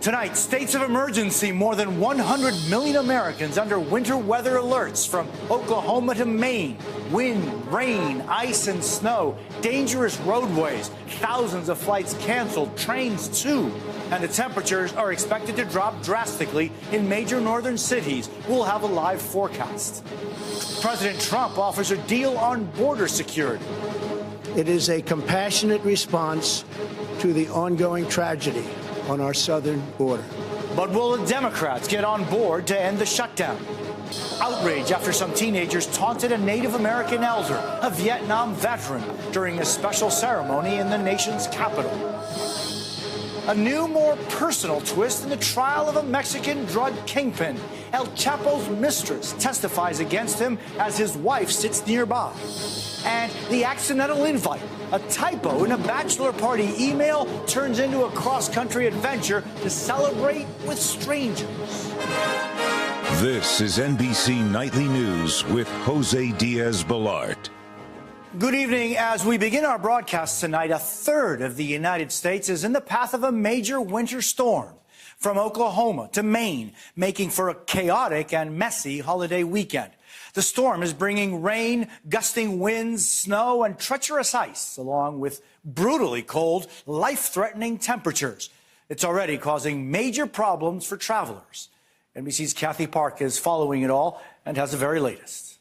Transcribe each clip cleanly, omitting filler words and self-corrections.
Tonight, states of emergency. More than 100 million Americans under winter weather alerts from Oklahoma to Maine. Wind, rain, ice and snow, dangerous roadways, thousands of flights canceled, trains too. And the temperatures are expected to drop drastically in major northern cities. We'll have a live forecast. President Trump offers a deal on border security. It is a compassionate response to the ongoing tragedy on our southern border. But will the Democrats get on board to end the shutdown? Outrage after some teenagers taunted a Native American elder, a Vietnam veteran, during a special ceremony in the nation's capital. A new, more personal twist in the trial of a Mexican drug kingpin. El Chapo's mistress testifies against him as his wife sits nearby. And the accidental invite, a typo in a bachelor party email, turns into a cross-country adventure to celebrate with strangers. This is NBC Nightly News with Jose Diaz-Balart. Good evening. As we begin our broadcast tonight, a third of the United States is in the path of a major winter storm. From Oklahoma to Maine, making for a chaotic and messy holiday weekend. The storm is bringing rain, gusting winds, snow, and treacherous ice, along with brutally cold, life-threatening temperatures. It's already causing major problems for travelers. NBC's Kathy Park is following it all and has the very latest.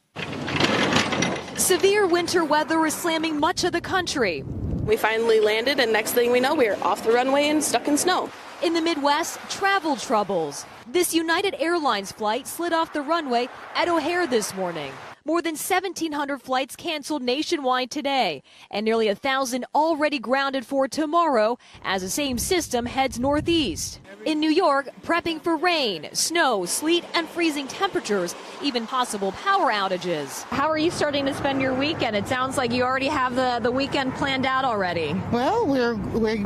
Severe winter weather is slamming much of the country. We finally landed, and next thing we know, we're off the runway and stuck in snow. In the Midwest, travel troubles. This United Airlines flight slid off the runway at O'Hare this morning. More than 1,700 flights canceled nationwide today, and nearly 1,000 already grounded for tomorrow as the same system heads northeast. In New York, prepping for rain, snow, sleet, and freezing temperatures, even possible power outages. How are you starting to spend your weekend? It sounds like you already have the weekend planned out already. Well,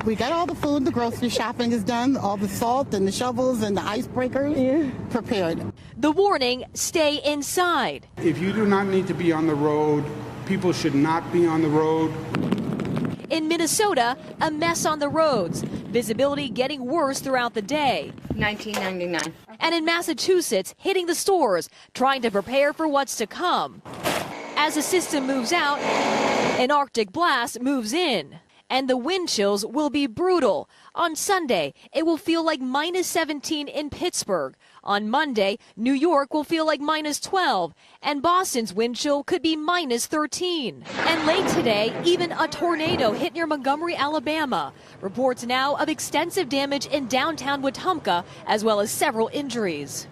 we got all the food, the grocery shopping is done, all the salt and the shovels and the icebreakers prepared. The warning, stay inside. If you do not need to be on the road, people should not be on the road. In Minnesota, a mess on the roads. Visibility getting worse throughout the day. $19.99. And in Massachusetts, hitting the stores, trying to prepare for what's to come. As the system moves out, an Arctic blast moves in. And the wind chills will be brutal. On Sunday, it will feel like -17 in Pittsburgh. On Monday, New York will feel like -12, and Boston's wind chill could be -13. And late today, even a tornado hit near Montgomery, Alabama. Reports now of extensive damage in downtown Wetumpka, as well as several injuries.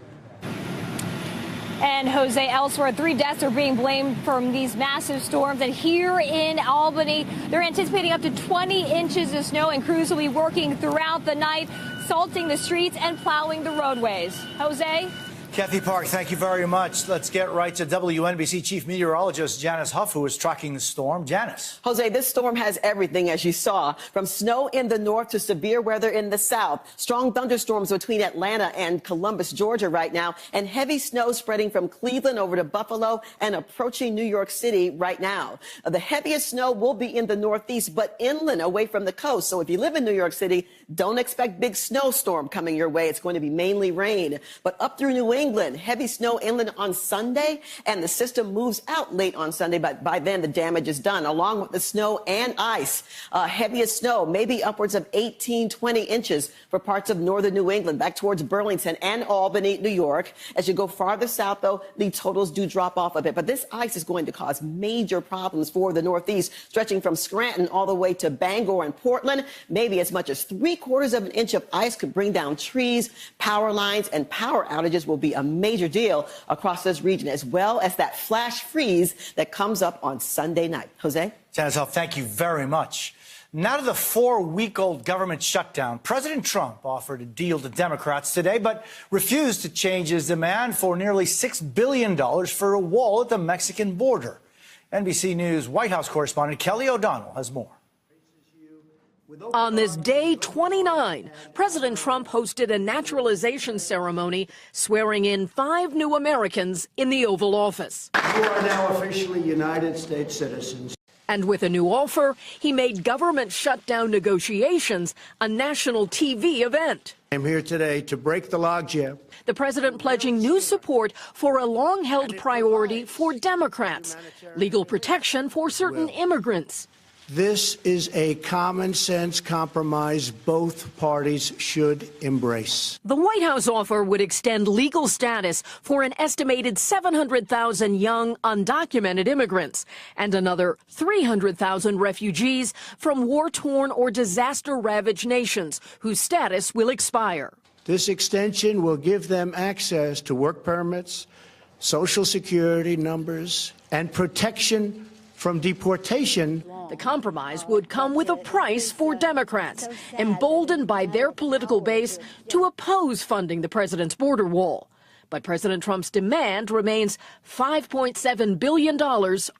And Jose, elsewhere, 3 deaths are being blamed from these massive storms. And here in Albany, they're anticipating up to 20 inches of snow, and crews will be working throughout the night, salting the streets and plowing the roadways. Jose? Kathy Park, thank you very much. Let's get right to WNBC Chief Meteorologist Janice Huff, who is tracking the storm. Janice. Jose, this storm has everything, as you saw, from snow in the north to severe weather in the south. Strong thunderstorms between Atlanta and Columbus, Georgia right now, and heavy snow spreading from Cleveland over to Buffalo and approaching New York City right now. The heaviest snow will be in the northeast, but inland away from the coast. So if you live in New York City, don't expect big snowstorm coming your way. It's going to be mainly rain. But up through New England, heavy snow inland on Sunday, and the system moves out late on Sunday, but by then the damage is done, along with the snow and ice. Heaviest snow, maybe upwards of 18, 20 inches for parts of northern New England, back towards Burlington and Albany, New York. As you go farther south, though, the totals do drop off a bit. But this ice is going to cause major problems for the Northeast, stretching from Scranton all the way to Bangor and Portland. Maybe as much as 3/4 of an inch of ice could bring down trees, power lines, and power outages will be a major deal across this region, as well as that flash freeze that comes up on Sunday night. Jose? Janice Huff, thank you very much. Now to the 4-week-old government shutdown. President Trump offered a deal to Democrats today, but refused to change his demand for nearly $6 billion for a wall at the Mexican border. NBC News White House correspondent Kelly O'Donnell has more. On this day 29, President Trump hosted a naturalization ceremony swearing in 5 new Americans in the Oval Office. You are now officially United States citizens. And with a new offer, he made government shutdown negotiations a national TV event. I'm here today to break the logjam. The president pledging new support for a long-held priority for Democrats, legal protection for certain immigrants. This is a common-sense compromise both parties should embrace. The White House offer would extend legal status for an estimated 700,000 young, undocumented immigrants and another 300,000 refugees from war-torn or disaster-ravaged nations whose status will expire. This extension will give them access to work permits, Social Security numbers, and protection from deportation. The compromise would come with a price for Democrats, emboldened by their political base to oppose funding the president's border wall. But President Trump's demand remains $5.7 billion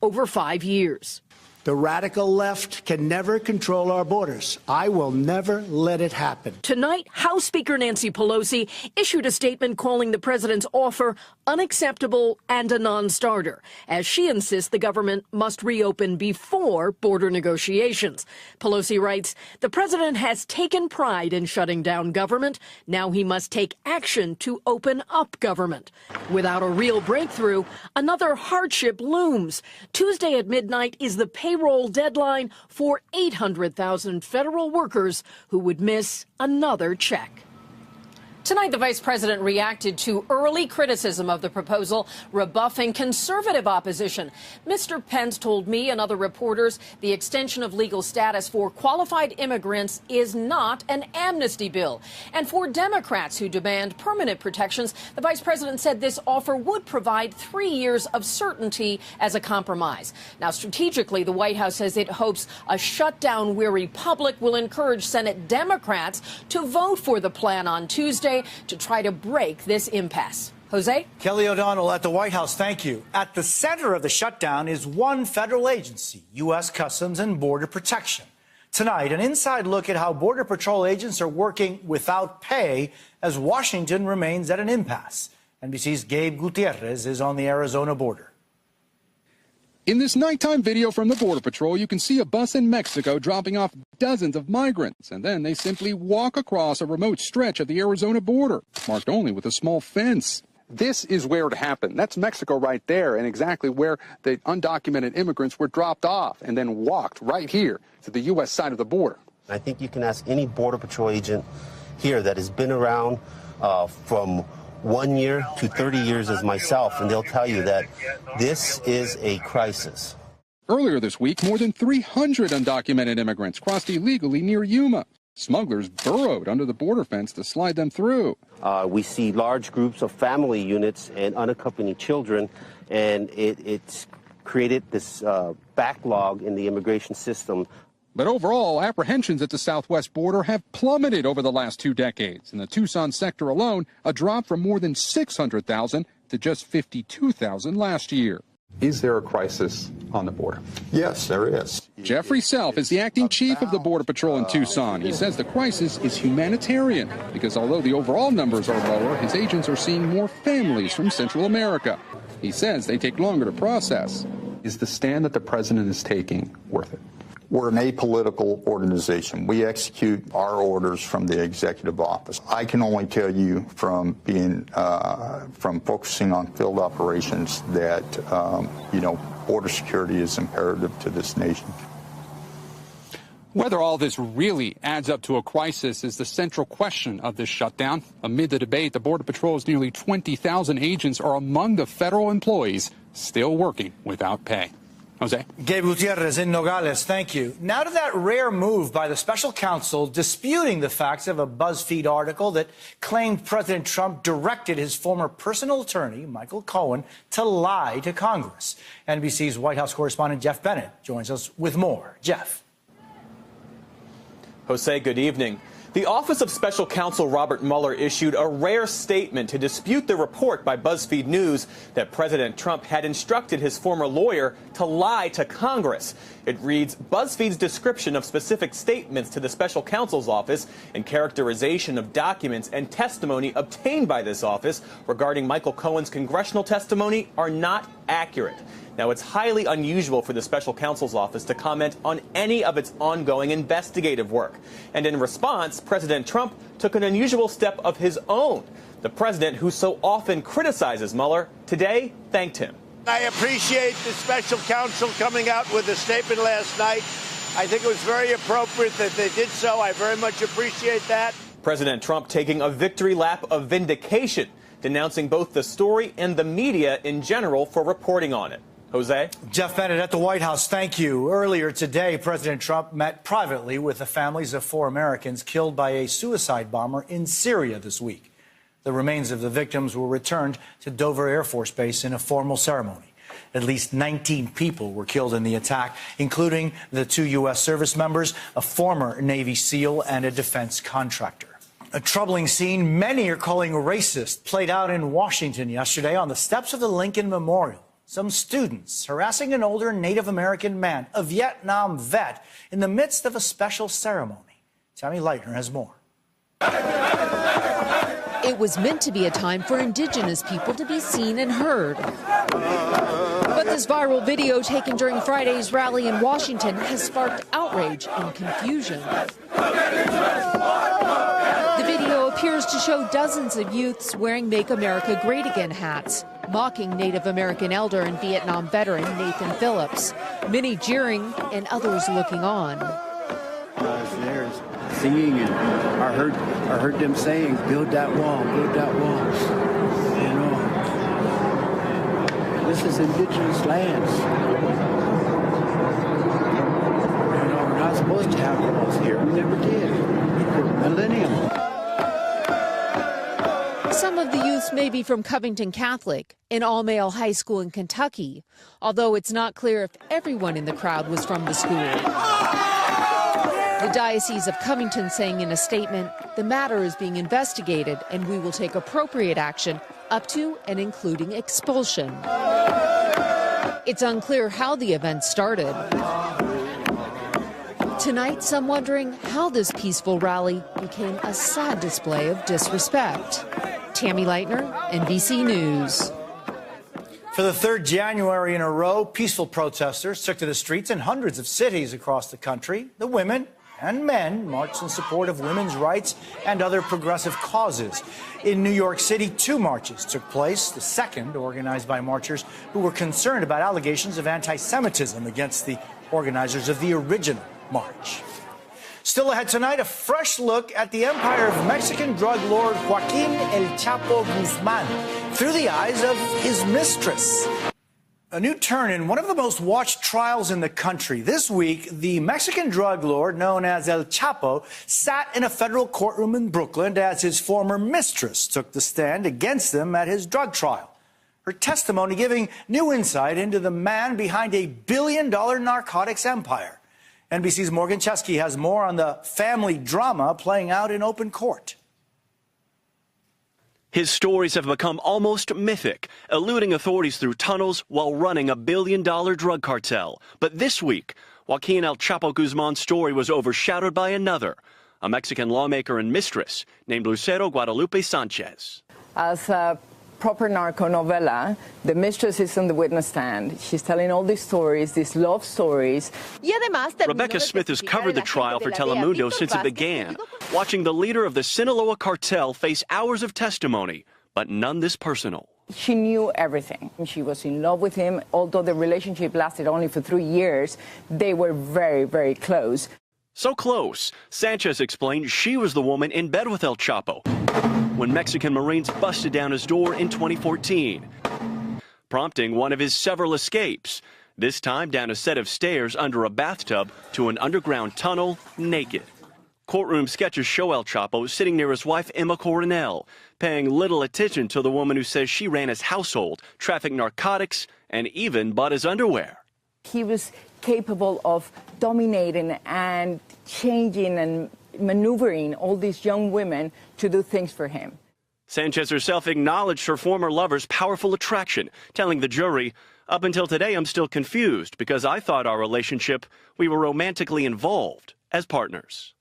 over 5 years. The radical left can never control our borders. I will never let it happen. Tonight, House Speaker Nancy Pelosi issued a statement calling the president's offer unacceptable and a non-starter, as she insists the government must reopen before border negotiations. Pelosi writes, the president has taken pride in shutting down government. Now he must take action to open up government. Without a real breakthrough, another hardship looms. Tuesday at midnight is the payroll deadline for 800,000 federal workers who would miss another check. Tonight, the vice president reacted to early criticism of the proposal, rebuffing conservative opposition. Mr. Pence told me and other reporters the extension of legal status for qualified immigrants is not an amnesty bill. And for Democrats who demand permanent protections, the vice president said this offer would provide 3 years of certainty as a compromise. Now, strategically, the White House says it hopes a shutdown-weary public will encourage Senate Democrats to vote for the plan on Tuesday to try to break this impasse. Jose? Kelly O'Donnell at the White House, thank you. At the center of the shutdown is one federal agency, U.S. Customs and Border Protection. Tonight, an inside look at how Border Patrol agents are working without pay as Washington remains at an impasse. NBC's Gabe Gutierrez is on the Arizona border. In this nighttime video from the Border Patrol, you can see a bus in Mexico dropping off dozens of migrants, and then they simply walk across a remote stretch of the Arizona border, marked only with a small fence. This is where it happened. That's Mexico right there, and exactly where the undocumented immigrants were dropped off and then walked right here to the U.S. side of the border. I think you can ask any Border Patrol agent here that has been around from 1 year to 30 years as myself, and they'll tell you that this is a crisis. Earlier this week, more than 300 undocumented immigrants crossed illegally near Yuma. Smugglers burrowed under the border fence to slide them through. We see large groups of family units and unaccompanied children, and it's created this backlog in the immigration system. But overall, apprehensions at the southwest border have plummeted over the last 2 decades. In the Tucson sector alone, a drop from more than 600,000 to just 52,000 last year. Is there a crisis on the border? Yes, there is. Jeffrey Self is the acting chief of the Border Patrol in Tucson. He says the crisis is humanitarian because although the overall numbers are lower, his agents are seeing more families from Central America. He says they take longer to process. Is the stand that the president is taking worth it? We're an apolitical organization. We execute our orders from the executive office. I can only tell you from being, from focusing on field operations that, border security is imperative to this nation. Whether all this really adds up to a crisis is the central question of this shutdown. Amid the debate, the Border Patrol's nearly 20,000 agents are among the federal employees still working without pay. Jose? Gabe Gutierrez in Nogales, thank you. Now to that rare move by the special counsel disputing the facts of a BuzzFeed article that claimed President Trump directed his former personal attorney, Michael Cohen, to lie to Congress. NBC's White House correspondent Jeff Bennett joins us with more. Jeff. Jose, good evening. The Office of Special Counsel Robert Mueller issued a rare statement to dispute the report by BuzzFeed News that President Trump had instructed his former lawyer to lie to Congress. It reads, BuzzFeed's description of specific statements to the special counsel's office and characterization of documents and testimony obtained by this office regarding Michael Cohen's congressional testimony are not accurate. Now, it's highly unusual for the special counsel's office to comment on any of its ongoing investigative work. And in response, President Trump took an unusual step of his own. The president, who so often criticizes Mueller, today thanked him. I appreciate the special counsel coming out with a statement last night. I think it was very appropriate that they did so. I very much appreciate that. President Trump taking a victory lap of vindication, denouncing both the story and the media in general for reporting on it. Jose? Jeff Bennett at the White House, thank you. Earlier today, President Trump met privately with the families of 4 Americans killed by a suicide bomber in Syria this week. The remains of the victims were returned to Dover Air Force Base in a formal ceremony. At least 19 people were killed in the attack, including the 2 U.S. service members, a former Navy SEAL, and a defense contractor. A troubling scene many are calling racist played out in Washington yesterday on the steps of the Lincoln Memorial. Some students harassing an older Native American man, a Vietnam vet, in the midst of a special ceremony. Tammy Leitner has more. It was meant to be a time for Indigenous people to be seen and heard. But this viral video taken during Friday's rally in Washington has sparked outrage and confusion. The video appears to show dozens of youths wearing Make America Great Again hats, mocking Native American elder and Vietnam veteran Nathan Phillips, many jeering and others looking on. There's singing, and I heard them saying, build that wall, build that wall. You know, this is indigenous lands. You know, we're not supposed to have walls here. We never did for millennium. Some of the youths may be from Covington Catholic, an all-male high school in Kentucky, although it's not clear if everyone in the crowd was from the school. The Diocese of Covington saying in a statement, the matter is being investigated and we will take appropriate action up to and including expulsion. It's unclear how the event started. Tonight, some wondering how this peaceful rally became a sad display of disrespect. Tammy Leitner, NBC News. For the 3rd January in a row, peaceful protesters took to the streets in hundreds of cities across the country. The women and men marched in support of women's rights and other progressive causes. In New York City, 2 marches took place, the second organized by marchers who were concerned about allegations of anti-Semitism against the organizers of the original march. Still ahead tonight, a fresh look at the empire of Mexican drug lord Joaquin El Chapo Guzman through the eyes of his mistress. A new turn in one of the most watched trials in the country. This week, the Mexican drug lord known as El Chapo sat in a federal courtroom in Brooklyn as his former mistress took the stand against him at his drug trial. Her testimony giving new insight into the man behind a billion-dollar narcotics empire. NBC's Morgan Chesky has more on the family drama playing out in open court. His stories have become almost mythic, eluding authorities through tunnels while running a billion-dollar drug cartel. But this week, Joaquin El Chapo Guzman's story was overshadowed by another, a Mexican lawmaker and mistress named Lucero Guadalupe Sanchez. As a proper narco novella, the mistress is on the witness stand. She's telling all these stories, these love stories. Rebecca Smith has covered the trial for Telemundo since it began, watching the leader of the Sinaloa cartel face hours of testimony, but none this personal. She knew everything. She was in love with him. Although the relationship lasted only for 3 years, they were very, very close. So close, Sanchez explained she was the woman in bed with El Chapo when Mexican Marines busted down his door in 2014, prompting one of his several escapes, this time down a set of stairs under a bathtub to an underground tunnel, naked. Courtroom sketches show El Chapo sitting near his wife Emma Coronel, paying little attention to the woman who says she ran his household, trafficked narcotics, and even bought his underwear. He was capable of dominating and changing and maneuvering all these young women to do things for him. Sanchez herself acknowledged her former lover's powerful attraction, telling the jury, "Up until today, I'm still confused because I thought our relationship, we were romantically involved as partners."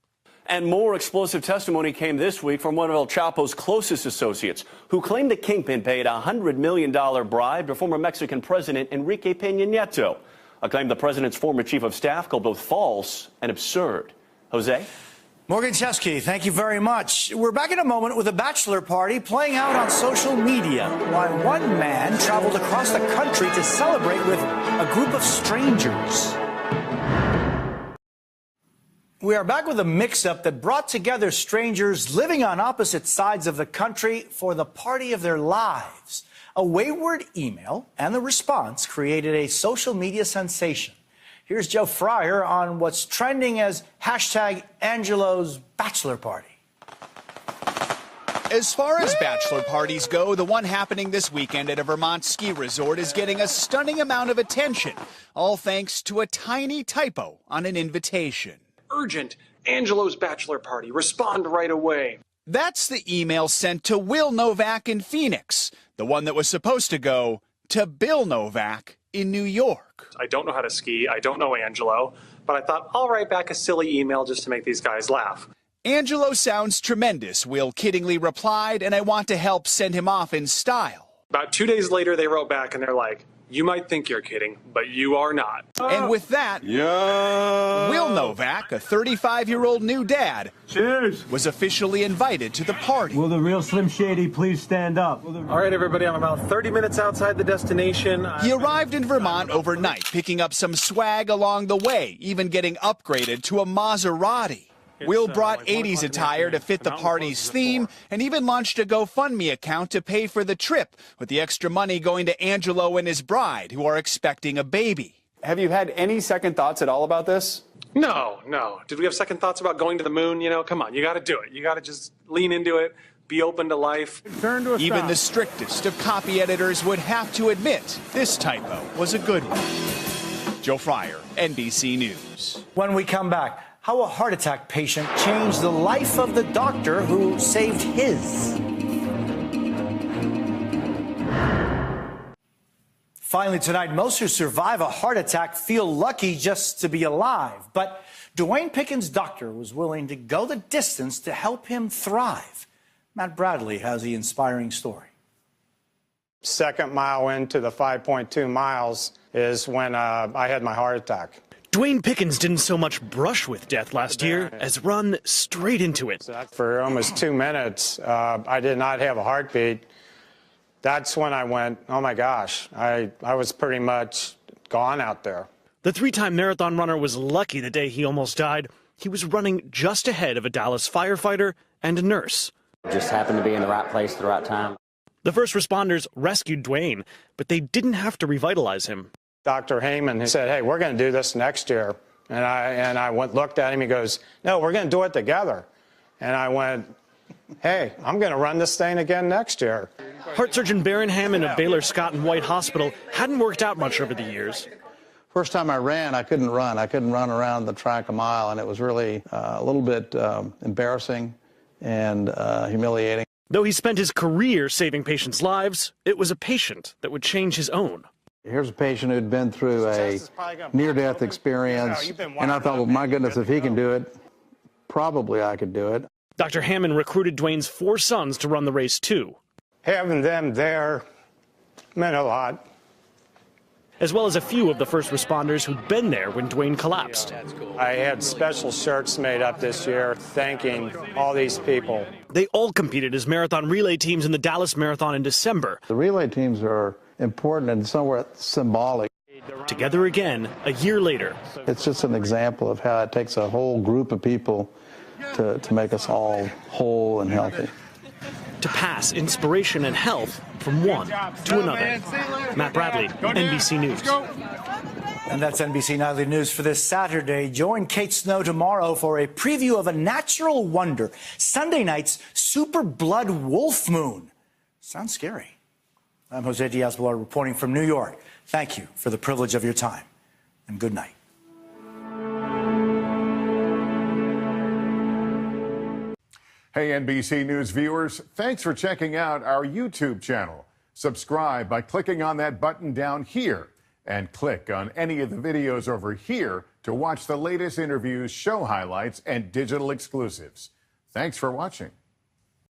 And more explosive testimony came this week from one of El Chapo's closest associates, who claimed the kingpin paid a $100 million bribe to former Mexican President Enrique Peña Nieto, a claim the president's former chief of staff called both false and absurd. Jose? Morgan Chesky, thank you very much. We're back in a moment with a bachelor party playing out on social media, while one man traveled across the country to celebrate with a group of strangers. We are back with a mix-up that brought together strangers living on opposite sides of the country for the party of their lives. A wayward email and the response created a social media sensation. Here's Joe Fryer on what's trending as #Angelo's bachelor party. As far as bachelor parties go, the one happening this weekend at a Vermont ski resort is getting a stunning amount of attention, all thanks to a tiny typo on an invitation. Urgent, Angelo's bachelor party. Respond right away. That's the email sent to Will Novak in Phoenix, the one that was supposed to go to Bill Novak in New York. I don't know how to ski. I don't know Angelo, but I thought I'll write back a silly email just to make these guys laugh. Angelo sounds tremendous, Will kiddingly replied, and I want to help send him off in style. About 2 days later, they wrote back and they're like, you might think you're kidding, but you are not. And with that, Will Novak, a 35-year-old new dad, was officially invited to the party. Will the real Slim Shady please stand up? All right, everybody, I'm about 30 minutes outside the destination. He arrived in Vermont overnight, picking up some swag along the way, even getting upgraded to a Maserati. Will brought 80s attire to fit the party's theme and even launched a GoFundMe account to pay for the trip, with the extra money going to Angelo and his bride, who are expecting a baby. Have you had any second thoughts at all about this? No. Did we have second thoughts about going to the moon? You know, come on, you got to do it. You got to just lean into it, be open to life. Even the strictest of copy editors would have to admit this typo was a good one. Joe Fryer, NBC News. When we come back, how a heart attack patient changed the life of the doctor who saved his. Finally tonight, most who survive a heart attack feel lucky just to be alive. But Dwayne Pickens' doctor was willing to go the distance to help him thrive. Matt Bradley has the inspiring story. Second mile into the 5.2 miles is when I had my heart attack. Dwayne Pickens didn't so much brush with death last year as run straight into it. For almost 2 minutes, I did not have a heartbeat. That's when I went, oh my gosh, I was pretty much gone out there. The three-time marathon runner was lucky the day he almost died. He was running just ahead of a Dallas firefighter and a nurse. Just happened to be in the right place at the right time. The first responders rescued Dwayne, but they didn't have to revitalize him. Dr. Heyman said, hey, we're going to do this next year. And I looked at him, he goes, no, we're going to do it together. And I went, hey, I'm going to run this thing again next year. Heart surgeon Baron Hammond of Baylor Scott and White Hospital hadn't worked out much over the years. First time I ran, I couldn't run. I couldn't run around the track a mile, and it was really a little bit embarrassing and humiliating. Though he spent his career saving patients' lives, it was a patient that would change his own. Here's a patient who'd been through a near-death experience, and I thought, well, my goodness, if he can do it, probably I could do it. Dr. Hammond recruited Dwayne's 4 sons to run the race, too. Having them there meant a lot. As well as a few of the first responders who'd been there when Dwayne collapsed. I had special shirts made up this year thanking all these people. They all competed as marathon relay teams in the Dallas Marathon in December. The relay teams are important and somewhat symbolic. Together again a year later. It's just an example of how it takes a whole group of people to make us all whole and healthy. To pass inspiration and health from one to another. Matt Bradley, NBC News. And that's NBC Nightly News for this Saturday. Join Kate Snow tomorrow for a preview of a natural wonder, Sunday night's super blood wolf moon. Sounds scary. I'm Jose Diaz-Balart reporting from New York. Thank you for the privilege of your time, and good night. Hey, NBC News viewers, thanks for checking out our YouTube channel. Subscribe by clicking on that button down here and click on any of the videos over here to watch the latest interviews, show highlights, and digital exclusives. Thanks for watching.